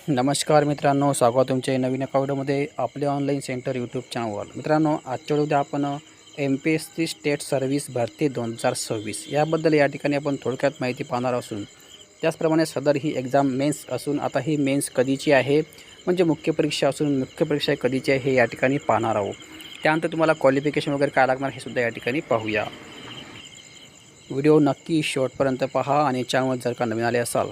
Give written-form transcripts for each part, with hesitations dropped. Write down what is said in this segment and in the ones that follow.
नमस्कार मित्रांनो, स्वागत तुमचे नवीन अकाउंटमध्ये आपले ऑनलाईन सेंटर यूट्यूब चॅनलवर. मित्रांनो, आजच्या उद्या आपण MPSC स्टेट सर्व्हिस भरती 2026 याबद्दल या ठिकाणी आपण थोडक्यात माहिती पाहणार असून त्याचप्रमाणे सदर ही एक्झाम मेन्स असून आता ही मेन्स कधीची आहे म्हणजे मुख्य परीक्षा असून मुख्य परीक्षा कधीची आहे हे या ठिकाणी पाहणार आहोत. त्यानंतर तुम्हाला क्वालिफिकेशन वगैरे काय लागणार हे सुद्धा या ठिकाणी पाहूया. व्हिडिओ नक्की शेवटपर्यंत पहा आणि चॅनलवर जर का नवीन आले असाल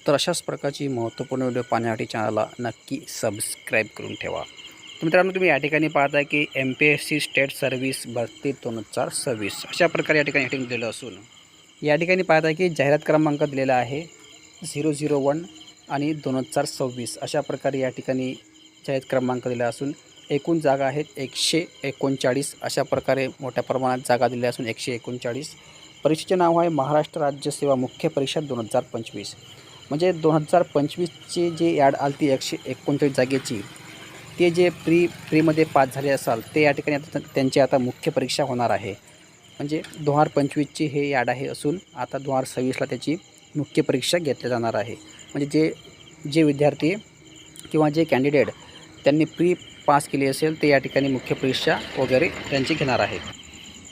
तर अशाच प्रकारची महत्त्वपूर्ण व्हिडिओ पाहण्यासाठी चॅनलला नक्की सबस्क्राईब करून ठेवा. तर मित्रांनो, तुम्ही या ठिकाणी पाहताय की MPSC स्टेट सर्व्हिस भरती 2026 अशा प्रकारे या ठिकाणी हेडिंग दिलेलं असून या ठिकाणी पाहताय की जाहिरात क्रमांक दिलेला आहे 001 आणि 2026 अशा प्रकारे या ठिकाणी जाहिरात क्रमांक दिला असून एकूण जागा आहेत 139 अशा प्रकारे मोठ्या प्रमाणात जागा दिल्या असून 139. परीक्षेचे नाव आहे महाराष्ट्र राज्य सेवा मुख्य परीक्षा 2025. म्हणजे 2025ची जी ॲड आली ती 139 जागेची ते जे प्रीमध्ये पास झाले असाल ते या ठिकाणी आता त्यांची आता मुख्य परीक्षा होणार आहे. म्हणजे 2025ची हे ॲड आहे असून आता 2026ला त्याची मुख्य परीक्षा घेतली जाणार आहे. म्हणजे जे विद्यार्थी किंवा जे कॅन्डिडेट त्यांनी प्री पास केली असेल ते या ठिकाणी मुख्य परीक्षा वगैरे त्यांची घेणार आहे.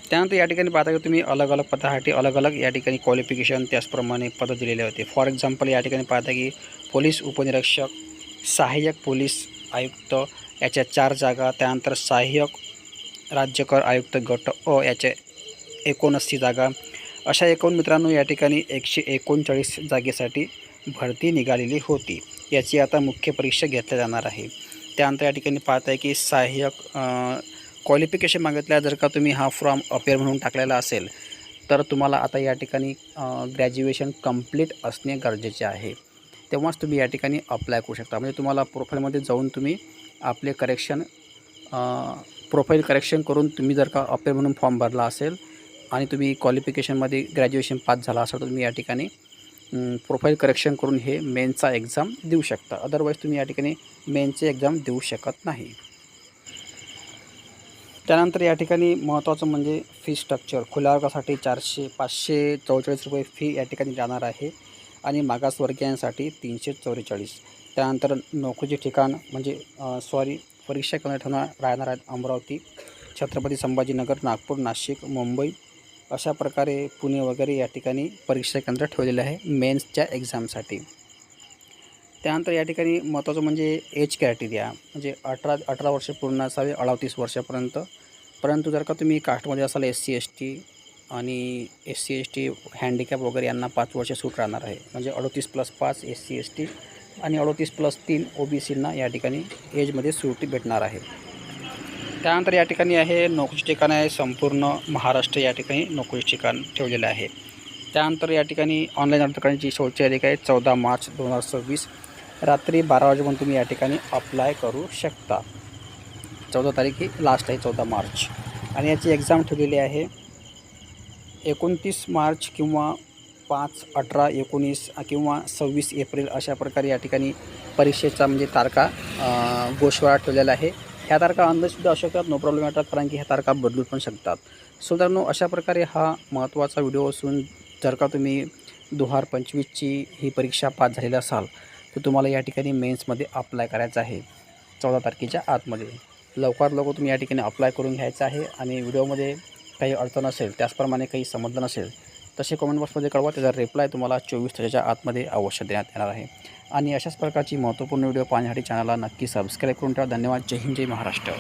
त्यानंतर या ठिकाणी पाहता की तुम्ही अलग अलग पदासाठी अलग अलग या ठिकाणी क्वालिफिकेशन त्याचप्रमाणे पदं दिलेले होते. फॉर एक्झाम्पल या ठिकाणी पाहता की पोलीस उपनिरीक्षक, सहाय्यक पोलीस आयुक्त याच्या 4 जागा, त्यानंतर सहाय्यक राज्यकर आयुक्त गट अ याच्या 79 जागा, अशा एकूण मित्रांनो या ठिकाणी 139 जागेसाठी भरती निघालेली होती. याची आता मुख्य परीक्षा घेतली जाणार आहे. त्यानंतर या ठिकाणी पाहता आहे की सहाय्यक क्वालिफिकेशन मागितल्या जर का तुम्ही हा फॉर्म अपेअर म्हणून टाकलेला असेल तर तुम्हाला आता या ठिकाणी ग्रॅज्युएशन कंप्लीट असणे गरजेचे आहे. तेव्हाच तुम्ही या ठिकाणी अप्लाय करू शकता. म्हणजे तुम्हाला प्रोफाईलमध्ये जाऊन तुम्ही आपले प्रोफाईल करेक्शन करून तुम्ही जर का अपेअर म्हणून फॉर्म भरला असेल आणि तुम्ही क्वालिफिकेशनमध्ये ग्रॅज्युएशन पास झाला असेल तर तुम्ही या ठिकाणी प्रोफाईल करेक्शन करून हे मेन्सचा एक्झाम देऊ शकता. अदरवाईज तुम्ही या ठिकाणी मेन्सचे एक्झाम देऊ शकत नाही. त्यानंतर या ठिकाणी महत्त्वाचं म्हणजे फी स्ट्रक्चर. खुल्या वर्गासाठी 544 रुपये फी या ठिकाणी जाणार आहे आणि मागासवर्गीयांसाठी 344. त्यानंतर नोकरीचे ठिकाण म्हणजे परीक्षा केंद्र राहणार आहेत अमरावती, छत्रपती संभाजीनगर, नागपूर, नाशिक, मुंबई अशा प्रकारे पुणे वगैरे या ठिकाणी परीक्षा केंद्र ठेवलेले आहे मेन्सच्या एक्झामसाठी. त्यानंतर या ठिकाणी महत्त्वाचं म्हणजे एज क्रायटेरिया म्हणजे 18 वर्ष पूर्ण असावे 38 वर्षापर्यंत. परंतु जर का तुम्ही कास्टमध्ये असाल SC ST आणि SC ST हँडिकॅप वगैरे यांना 5 वर्ष सूट राहणार आहे. म्हणजे 38+5 SC ST आणि 38+3 OBCंना या ठिकाणी एजमध्ये सूट भेटणार आहे. त्यानंतर या ठिकाणी आहे नोकरीचे ठिकाण आहे संपूर्ण महाराष्ट्र या ठिकाणी नोकरीचे ठिकाण ठेवलेले आहे. त्यानंतर या ठिकाणी ऑनलाईन अर्ज करण्याची शेवटची तारीख आहे 14 मार्च 2026 रात्री 12 वाजेपर्यंत तुम्ही या ठिकाणी अप्लाय करू शकता. 14 तारीख ही लास्ट आहे 14 मार्च. आणि याची एक्झाम ठेवलेली आहे 29 मार्च किंवा 5, 18, 19 किंवा 26 एप्रिल अशा प्रकारे या ठिकाणी परीक्षेचा म्हणजे तारखा गोषवारा ठेवलेला आहे. ह्या तारखा अंदाजसुद्धा असू शकतात, नो प्रॉब्लेम येतात, कारण की ह्या तारखा बदलू पण शकतात. सो मित्रांनो, अशा प्रकारे हा महत्त्वाचा व्हिडिओ असून जर का तुम्ही 2025ची ही परीक्षा पास झालेली असाल तर तुम्हाला या ठिकाणी मेन्समध्ये अप्लाय करायचं आहे 14 तारखेच्या आतमध्ये. लवकरात लवकर तुम्ही या ठिकाणी अप्लाय करून घ्यायचं आहे. आणि व्हिडिओमध्ये काही अडचण असेल त्याचप्रमाणे काही समजलं नसेल तसे कमेंट बॉक्समध्ये कळवा. त्याचा रिप्लाय तुम्हाला 24 तासाच्या आतमध्ये अवश्य देण्यात येणार आहे. आणि अशाच प्रकारची महत्त्वपूर्ण व्हिडिओ पाहण्यासाठी चॅनलला नक्की सबस्क्राईब करून ठेवा. धन्यवाद. जय हिंद, जय महाराष्ट्र.